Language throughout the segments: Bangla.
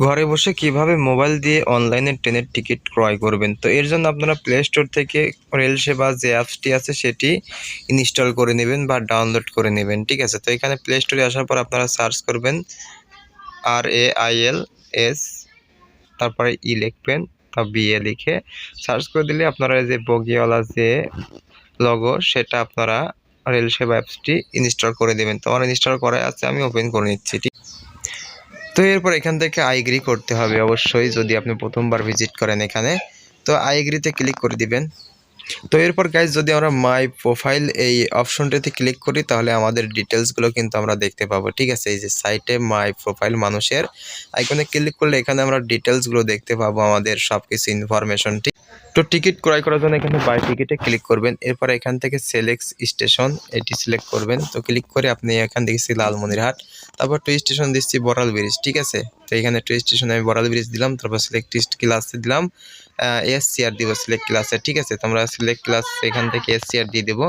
ঘরে বসে কিভাবে মোবাইল দিয়ে অনলাইনে ট্রেনের টিকিট ক্রয় করবেন। তো এর জন্য আপনারা প্লে স্টোর থেকে রেল সেবা যে অ্যাপসটি আছে সেটি ইনস্টল করে নেবেন বা ডাউনলোড করে নেবেন। ঠিক আছে, তো এখানে প্লে স্টোরে আসার পর আপনারা সার্চ করবেন RAILS, তারপরে লিখবেন, তা BA লিখে সার্চ করে দিলে আপনারা এই যে বগিওয়ালা যে লগো সেটা আপনারা রেল সেবা অ্যাপসটি ইনস্টল করে দেবেন। তো আমার ইনস্টল করা আছে, আমি ওপেন করে নিচ্ছি। তো এরপর এখান থেকে আই এগ্রি করতে হবে অবশ্যই, যদি আপনি প্রথমবার ভিজিট করেন এখানে। তো আই এগ্রিতে ক্লিক করে দিবেন। তো এরপর গাইজ যদি আমরা মাই প্রোফাইল এই অপশনটিতে ক্লিক করি তাহলে আমাদের ডিটেলসগুলো কিন্তু আমরা দেখতে পাবো। ঠিক আছে, এই যে সাইটে মাই প্রোফাইল মানুষের আইকনে ক্লিক করলে এখানে আমরা ডিটেলসগুলো দেখতে পাবো, আমাদের সব কিছু ইনফরমেশনটি। তো টিকিট ক্রয় করার জন্য এখানে বাই টিকিটে ক্লিক করবেন। এরপর এখান থেকে সিলেক্ট স্টেশন এটি সিলেক্ট করবেন। তো ক্লিক করে আপনি এখান দেখছি লালমনিরহাট, তারপর টু স্টেশন দিচ্ছি বড়াল ব্রিজ। ঠিক আছে, তো এখানে টু স্টেশনে আমি বড়াল ব্রিজ দিলাম, তারপর সিলেক্ট ক্লাসে দিলাম SCR দিব সিলেক্ট ক্লাসে। ঠিক আছে, তোমরা সিলেক্ট ক্লাস এখান থেকে SCR দিয়ে দেবো।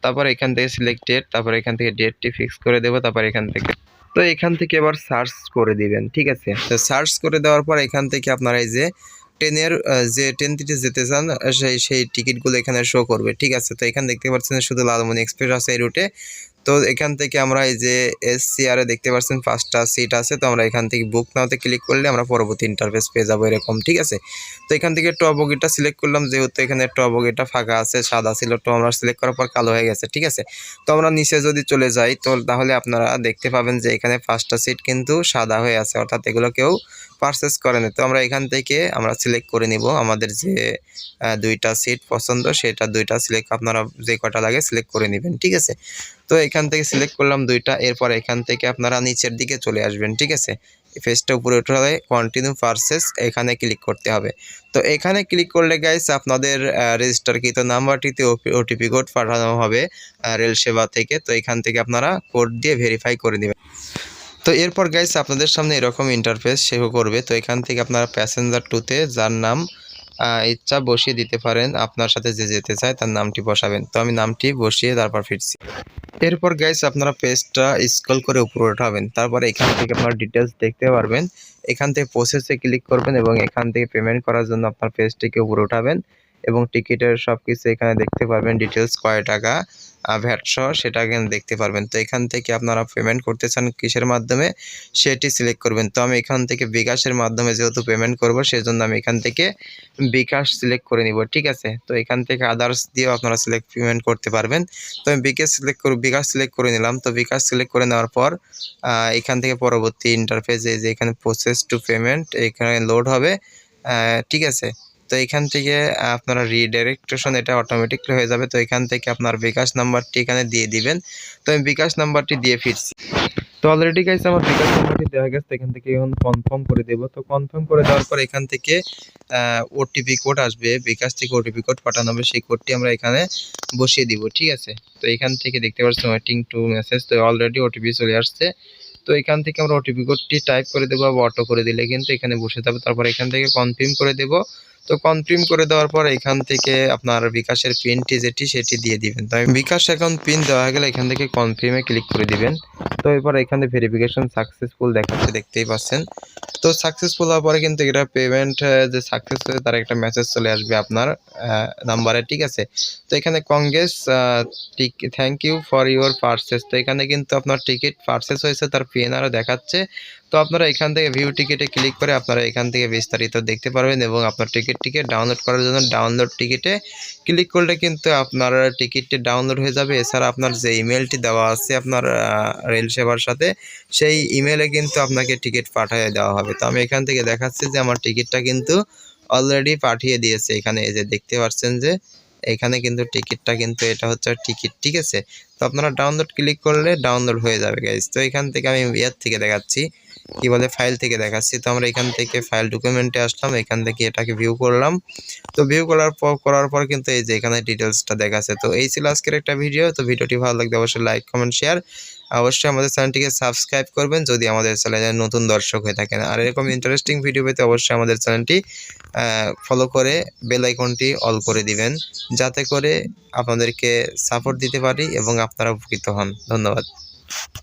তারপর এখান থেকে সিলেক্ট ডেট, তারপর এখান থেকে ডেটটি ফিক্স করে দেবো। তারপর এখান থেকে তো এখান থেকে এবার সার্চ করে দিবেন। ঠিক আছে, তো সার্চ করে দেওয়ার পর এখান থেকে আপনারা এই যে ট্রেনের যে ট্রেনটিতে যেতে চান সেই টিকিটগুলো এখানে শো করবে। ঠিক আছে, তো এখানে দেখতে পাচ্ছেন শুধু লালমনি এক্সপ্রেস আছে এই রুটে। তো এখান থেকে আমরা এই যে SCR দেখতে পাচ্ছেন 5টা সিট আছে। তো আমরা এখান থেকে বুক নাওতে ক্লিক করলে আমরা পরবর্তী ইন্টারফেস পেয়ে যাবো এরকম। ঠিক আছে, তো এখান থেকে টপ বগিটা সিলেক্ট করলাম, যেহেতু এখানে টপ বগিটা ফাঁকা আছে, সাদা ছিল, তো আমরা সিলেক্ট করার পর কালো হয়ে গেছে। ঠিক আছে, তো আমরা নিচে যদি চলে যাই তো তাহলে আপনারা দেখতে পাবেন যে এখানে 5টা সিট কিন্তু সাদা হয়ে আছে, অর্থাৎ এগুলো কেউ পারচেস করেনি। তো আমরা এখান থেকে আমরা সিলেক্ট করে নিব আমাদের যে 2টা সিট পছন্দ, সেটা 2টা সিলেক্ট আপনারা যে কটা লাগে সিলেক্ট করে নেবেন। ঠিক আছে, তো এখান থেকে সিলেক্ট করলাম 2টা। এরপর এখান থেকে আপনারা নিচের দিকে চলে আসবেন। ঠিক আছে, পেজটা উপরে উঠালে কন্টিনিউ পারচেস এখানে ক্লিক করতে হবে। তো এখানে ক্লিক করলে গাইস আপনাদের রেজিস্টারকৃত নাম্বারটিতে OTP কোড পাঠানো হবে রেল সেবা থেকে। তো এখান থেকে আপনারা কোড দিয়ে ভেরিফাই করে নেবেন। তো এরপর গাইস আপনাদের সামনে এরকম ইন্টারফেস শো করবে। তো এখান থেকে আপনারা প্যাসেঞ্জার 2তে যার নাম ইচ্ছা বসিয়ে দিতে পারেন, আপনার সাথে যে যেতে চায় তার নামটি বসাবেন। তো আমি নামটি বসিয়ে তারপর ফিরছি। এরপর গাইস আপনারা পেজটা স্ক্রল করে উপরে উঠাবেন, তারপরে এখান থেকে আপনারা ডিটেলস দেখতে পারবেন। এখান থেকে প্রসেসে ক্লিক করবেন এবং এখান থেকে পেমেন্ট করার জন্য আপনার পেজটিকে উপরে উঠাবেন এবং টিকিটের সব কিছু এখানে দেখতে পারবেন, ডিটেলস কয় টাকা ভ্যাট সহ সেটা এখানে দেখতে পারবেন। তো এখান থেকে আপনারা পেমেন্ট করতে চান কিসের মাধ্যমে সেটি সিলেক্ট করবেন। তো আমি এখান থেকে বিকাশের মাধ্যমে যেহেতু পেমেন্ট করব সেজন্য আমি এখান থেকে বিকাশ সিলেক্ট করে নিব। ঠিক আছে, তো এখান থেকে আদার্স দিয়েও আপনারা পেমেন্ট করতে পারবেন। তো আমি বিকাশ সিলেক্ট করে নিলাম। তো বিকাশ সিলেক্ট করে নেওয়ার পর এখান থেকে পরবর্তী ইন্টারফেসে যে এখানে প্রসেস টু পেমেন্ট এখানে লোড হবে। ঠিক আছে, তো এখান থেকে আপনারা রিডাইরেকশন এটা অটোমেটিকলি হয়ে যাবে। তো এখান থেকে আপনার বিকাশ নাম্বারটি এখানে দিয়ে দিবেন। তো আমি বিকাশ নাম্বারটি দিয়ে ফিরছি। তো অলরেডি গাইস আমার বিকাশ নাম্বারটি দেওয়া গেছে, এখান থেকে এখন কনফার্ম করে দেব। তো কনফার্ম করে দেওয়ার পর এখান থেকে OTP কোড আসবে, বিকাশ থেকে OTP কোড পাঠানো হবে, সেই কোডটি আমরা এখানে বসিয়ে দিব। ঠিক আছে, তো এখান থেকে দেখতে পাচ্ছেন ওয়েটিং টু মেসেজ, তো অলরেডি OTP চলে আসছে। তো এখান থেকে আমরা OTP কোডটি টাইপ করে দেবো বা অটো করে দিলে কিন্তু এখানে বসে যাবে। তারপর এখান থেকে কনফার্ম করে দেব। তো কনফার্ম করে দেওয়ার পর এখান থেকে আপনার বিকাশের পিনটি যেটি সেটি দিয়ে দিবেন। তো বিকাশ অ্যাকাউন্ট পিন দেওয়া হয়ে গেলে এখান থেকে কনফার্মে ক্লিক করে দিবেন। তো এরপর এখানে ভেরিফিকেশন সাকসেসফুল দেখাচ্ছে, দেখতেই পাচ্ছেন। তো সাকসেসফুল হওয়ার পরে কিন্তু এটা পেমেন্ট যে সাকসেস হয়েছে তার একটা মেসেজ চলে আসবে আপনার নাম্বারে। ঠিক আছে, তো এখানে congrats thank you for your purchase. তো এখানে কিন্তু আপনার টিকিট পারচেস হয়েছে তার PNR দেখাচ্ছে। তো আপনারা এখান থেকে ভিউ টিকিটে ক্লিক করে আপনারা এখান থেকে বিস্তারিত দেখতে পারবেন এবং আপনার টিকিটটিকে ডাউনলোড করার জন্য ডাউনলোড টিকিটে ক্লিক করলে কিন্তু আপনার টিকিটটি ডাউনলোড হয়ে যাবে। এছাড়া আপনার যে ইমেলটি দেওয়া আছে আপনার রেল সেবার সাথে, সেই ইমেলে কিন্তু আপনাকে টিকিট পাঠিয়ে দেওয়া হবে। তো আমি এখান থেকে দেখাচ্ছি যে আমার টিকিটটা কিন্তু অলরেডি পাঠিয়ে দিয়েছে। এখানে এই যে দেখতে পাচ্ছেন যে এখানে কিন্তু টিকিটটা কিন্তু এটা হচ্ছে টিকিট। ঠিক আছে, তো আপনারা ডাউনলোড ক্লিক করলে ডাউনলোড হয়ে যাবে গাইজ। তো এখান থেকে আমি ইয়ার থেকে দেখাচ্ছি, কি বলে ফাইল থেকে দেখাচ্ছি। তো আমরা এখান থেকে ফাইল ডকুমেন্টে আসলাম, এখান থেকে এটাকে ভিউ করলাম। তো ভিউ করার পর কিন্তু এই যে এখানে ডিটেলসটা দেখাচ্ছে। তো এই ছিল আজকের একটা ভিডিও। তো ভিডিওটি ভালো লাগলে অবশ্যই লাইক কমেন্ট শেয়ার, অবশ্যই আমাদের চ্যানেলটিকে সাবস্ক্রাইব করবেন যদি আমাদের চ্যানেলে নতুন দর্শক হয়ে থাকেন। আর এরকম ইন্টারেস্টিং ভিডিও পেতে অবশ্যই আমাদের চ্যানেলটি ফলো করে বেল আইকনটি অল করে দিবেন, যাতে করে আপনাদেরকে সাপোর্ট দিতে পারি এবং আপনারা উপকৃত হন। ধন্যবাদ।